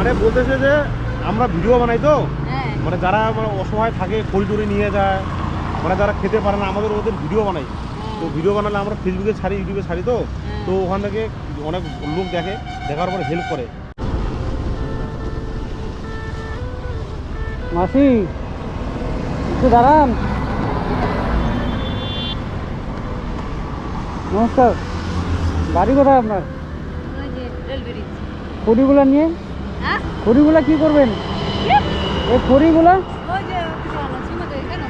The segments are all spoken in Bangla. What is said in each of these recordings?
মানে বলতেছে যে আমরা ভিডিও বানাই তো, হ্যাঁ মানে যারা মানে অসহায় থাকে খড়ি টড়ি নিয়ে যায়, মানে যারা খেতে পারে না, আমাদের ওদের ভিডিও বানাই। তো ভিডিও বানালে আমরা ফেসবুকে ছাড়ি, ইউটিউবে ছাড়ি, তো তো ওখান থেকে অনেক লোক দেখে, দেখার পরে হেল্প করে। মাসি একটু দাঁড়ান। নমস্কার, বাড়ি কোথায় আপনার? ওই যে রেল ব্রিজ। খড়িগুলা নিয়ে হ্যাঁ খড়িগুলা কি করবেন? এই খড়িগুলা ওই যে সীমাতে কেন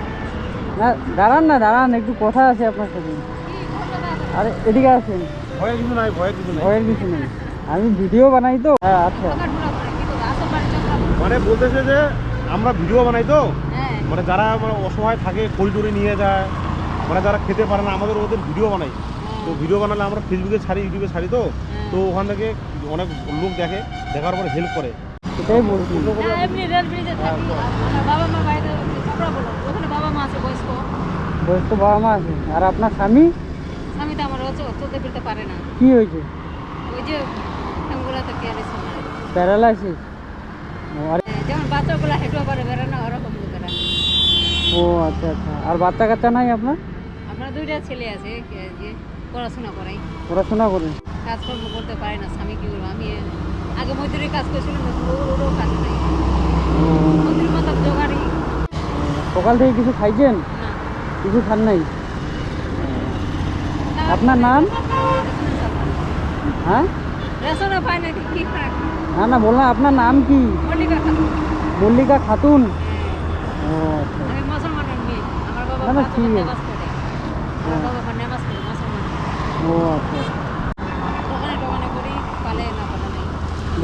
না, দাঁড়ান না, দাঁড়ান, একটু কথা আছে আপনার সাথে। কি ঘটনা আছে? আরে এদিকে আসেন। ভয়ের কিছু নাই, ভয়ের কিছু নাই। ভয়ের কিছু নেই, আমি ভিডিও বানাই তো। হ্যাঁ আচ্ছা, টাকা ঢোলা করে কি করবে? আসো বাড়ি চাপড়া। মানে বলতেছে যে আমরা ভিডিও বানাই তো, হ্যাঁ মানে যারা মানে অসহায় থাকে খড়ি টড়ি নিয়ে যায়, মানে যারা খেতে পারে না, আমাদের ওদের ভিডিও বানাই। তো ভিডিও বানালে আমরা ফেসবুকে ছাড়ি, ইউটিউবে ছাড়ি, তো তো ওখান থেকে অনেক লোক দেখে, দেখার পরে হেল্প করে। সেটাই বলছি। হ্যাঁ, এমনি রেল ব্রিজে থাকি। আমার বাবা মা বাড়িতে চাপড়া বলো, ওখানে বাবা মা আছে বয়স্ক। বয়স্ক বাবা মা আছে। আর আপনার স্বামী স্বামী তো আমার হচ্ছে চলতে ফিরতে পারে না। কি হয়েছে? ওই যে ঠ্যাঙ্গুলাতে কেয়ারেছে না। প্যারালাইসিস? যেমন বাচ্চাগুলো হেঁটেও পারে বেড়ানো, ওরকম লোকেরা। ও আচ্ছা আচ্ছা। আর বাচ্চা কাচ্চা নাই আপনার? আপনার দুইটা ছেলে আছে যে পড়াশোনা করাই, পড়াশোনা করে? কাজকর্ম করতে পারে না। স্বামী কি করবো? আমি আগে মজুরি কাজ করছিলাম, ওরও কাজ নাই। মজুরি মতো জোগাড়ি সকাল থেকে কিছু খাইছেন? না। কিছু খান নাই? আপনার নাম? হ্যাঁ, রেশনও পায় না, কি খায়? না না, বললাম আপনার নাম কি? মল্লিকা খাতুন। মল্লিকা খাতুন? ও আচ্ছা। আমি মুসলমানের মেয়ে। আমার বাবা না, না, পাঁচ ঠিক ওয়াক্ত আছে। নামাজ পড়ে। আমার বাবা নামাজ পড়ে মুসলমান। ও আচ্ছা। দোকানে টোকানে করি, পালে না পালে নাই।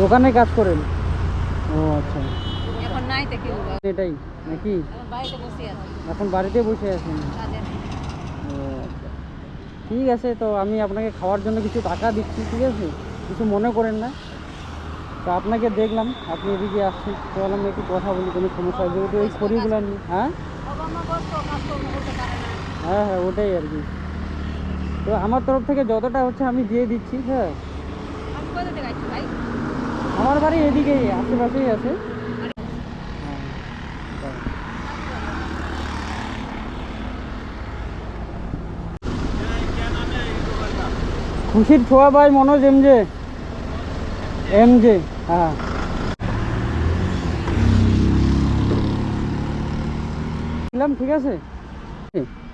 দোকানে কাজ করেন? ও আচ্ছা। এখন নাই তো কি বলবো? এটাই নাকি? এখন বাড়িতে বসে আছি, এখন বাড়িতে বসে আছেন? কাজের। ও আচ্ছা, ঠিক আছে। তো আমি আপনাকে খাওয়ার জন্য কিছু টাকা দিচ্ছি, ঠিক আছে? কিছু মনে করেন না। তো আপনাকে দেখলাম আপনি এদিকে আসছেন, তো বললাম একটু কথা বলি, কোনো সমস্যা হয় যেহেতু এই খড়িগুলো নিয়ে। হ্যাঁ বাবা মা বয়স্ক, কাজকর্ম করতে পারে না। হ্যাঁ হ্যাঁ, ওটাই আর কি। তো আমার তরফ থেকে যতটা হচ্ছে আমি দিয়ে দিচ্ছি। হ্যাঁ, আমি কোথা থেকে আসছি ভাই? আমার বাড়ি এদিকেই, আশেপাশেই আছে। খুশির ছোঁয়া ভাই, মনোজ এমজে। হ্যাঁ, দিলাম, ঠিক আছে।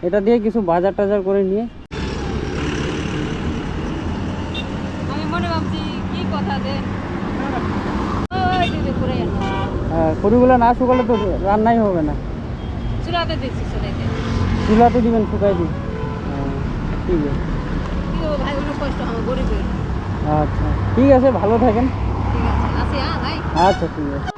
এটা দিয়ে কিছু বাজার টাজার করে নিয়ে। আমি মনে ভাবছি কি কথা দেন, ওই দিদি ঘুরে যান। হ্যাঁ, খড়িগুলো না শুকালে তো রান্নাই হবে না। চুলাতে দিচ্ছি, চুলাইতে। চুলাতে দিবেন, শুকাই দিন। ঠিক আছে। কি ও ভাই, অনেক কষ্ট আমার গরিবের। আচ্ছা, ঠিক আছে, ভালো থাকেন। ঠিক আছে, আসি। হ্যাঁ ভাই। আচ্ছা, ঠিক আছে।